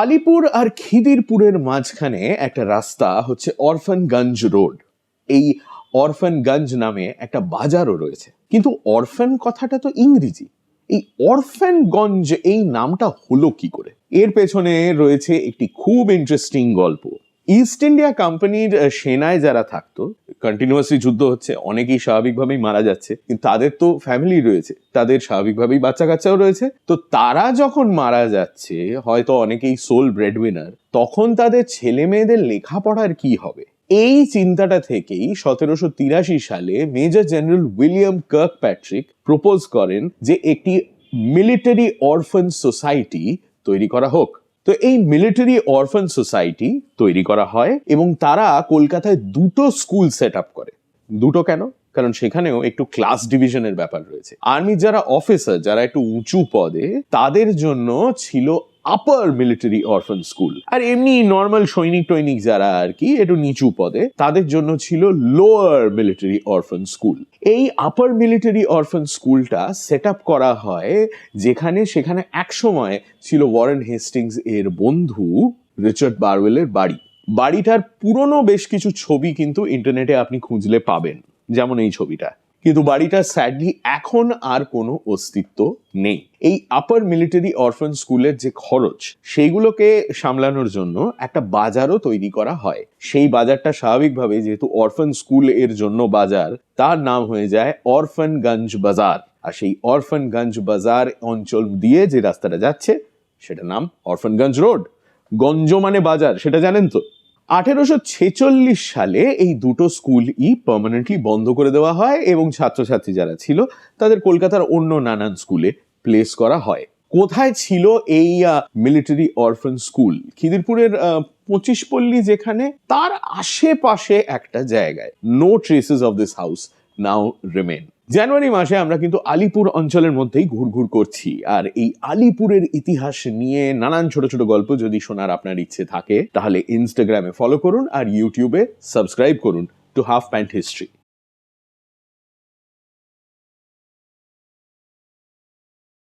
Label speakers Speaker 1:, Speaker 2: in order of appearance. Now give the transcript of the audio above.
Speaker 1: আলিপুর আর খিদিরপুরের মাঝখানে একটা রাস্তা হচ্ছে অরফানগঞ্জ রোড। এই অরফানগঞ্জ নামে একটা বাজারও রয়েছে, কিন্তু অরফান কথাটা তো ইংরেজি। এই অরফানগঞ্জ এই নামটা হলো কি করে? এর পেছনে রয়েছে একটি খুব ইন্টারেস্টিং গল্প। ইস্ট ইন্ডিয়া কোম্পানির সেনায় যারা থাকতো, কন্টিনিউয়াসলি যুদ্ধ হচ্ছে, অনেকেই স্বাভাবিকভাবেই মারা যাচ্ছে, কিন্তু তাদের তো ফ্যামিলি রয়েছে, তাদের স্বাভাবিকভাবেই বাচ্চা কাচ্চাও রয়েছে। তো তারা যখন মারা যাচ্ছে, হয়তো অনেকেই সোল ব্রেডউইনার, তখন তাদের ছেলে মেয়েদের লেখাপড়ার কি হবে? এই চিন্তাটা থেকেই 1783 সালে মেজর জেনারেল উইলিয়াম কার্কপ্যাট্রিক প্রপোজ করেন যে একটি মিলিটারি অরফান সোসাইটি তৈরি করা হোক। তো এই মিলিটারি অরফান সোসাইটি তৈরি করা হয় এবং তারা কলকাতায় দুটো স্কুল সেট আপ করে। দুটো কেন? কারণ সেখানেও একটু ক্লাস ডিভিশনের ব্যাপার রয়েছে। আর্মির যারা অফিসার, যারা একটু উঁচু পদে, তাদের জন্য ছিল আপার মিলিটারি অরফান স্কুল, আর এমনি নর্মাল সৈনিক টৈনিক যারা আর কি একটু নিচু পদে, তাদের জন্য ছিল লোয়ার মিলিটারি অরফান স্কুল। এই আপার মিলিটারি অরফান স্কুলটা সেট আপ করা হয় সেখানে একসময় ছিল ওয়ারেন হেস্টিংস এর বন্ধু রিচার্ড বারওয়েলের বাড়ি। বাড়িটার পুরনো বেশ কিছু ছবি কিন্তু ইন্টারনেটে আপনি খুঁজলে পাবেন, যেমন এই ছবিটা। কিন্তু বাড়িটার স্যাডলি এখন আর কোনো অস্তিত্ব নেই। এই আপার মিলিটারি অরফান স্কুলের যে খরচ, সেইগুলোকে সামলানোর জন্য একটা বাজারও তৈরি করা হয়। সেই বাজারটা স্বাভাবিকভাবে, যেহেতু অরফান স্কুল এর জন্য বাজার, তার নাম হয়ে যায় অরফানগঞ্জ বাজার। আর সেই অরফানগঞ্জ বাজার অঞ্চল দিয়ে যে রাস্তাটা যাচ্ছে, সেটার নাম অরফানগঞ্জ রোড। গঞ্জ মানে বাজার, সেটা জানেন তো। 1846 সালে এই দুটো স্কুলই পার্মানেন্টলি বন্ধ করে দেওয়া হয় এবং ছাত্রছাত্রী যারা ছিল তাদের কলকাতার অন্য নানান স্কুলে প্লেস করা হয়। কোথায় ছিল এই মিলিটারি অরফান স্কুল? খিদিরপুরের 25 পল্লী যেখানে, তার আশেপাশে একটা জায়গায়। No traces of this house now remain. জানুয়ারি মাসে আমরা কিন্তু আলিপুর অঞ্চলের মধ্যেই ঘুরঘুর করছি, আর এই আলিপুরের ইতিহাস নিয়ে নানান ছোট ছোট গল্প যদি শোনার আপনার ইচ্ছে থাকে, তাহলে ইনস্টাগ্রামে ফলো করুন আর ইউটিউবে সাবস্ক্রাইব করুন টু হাফ প্যান্ট হিস্ট্রি।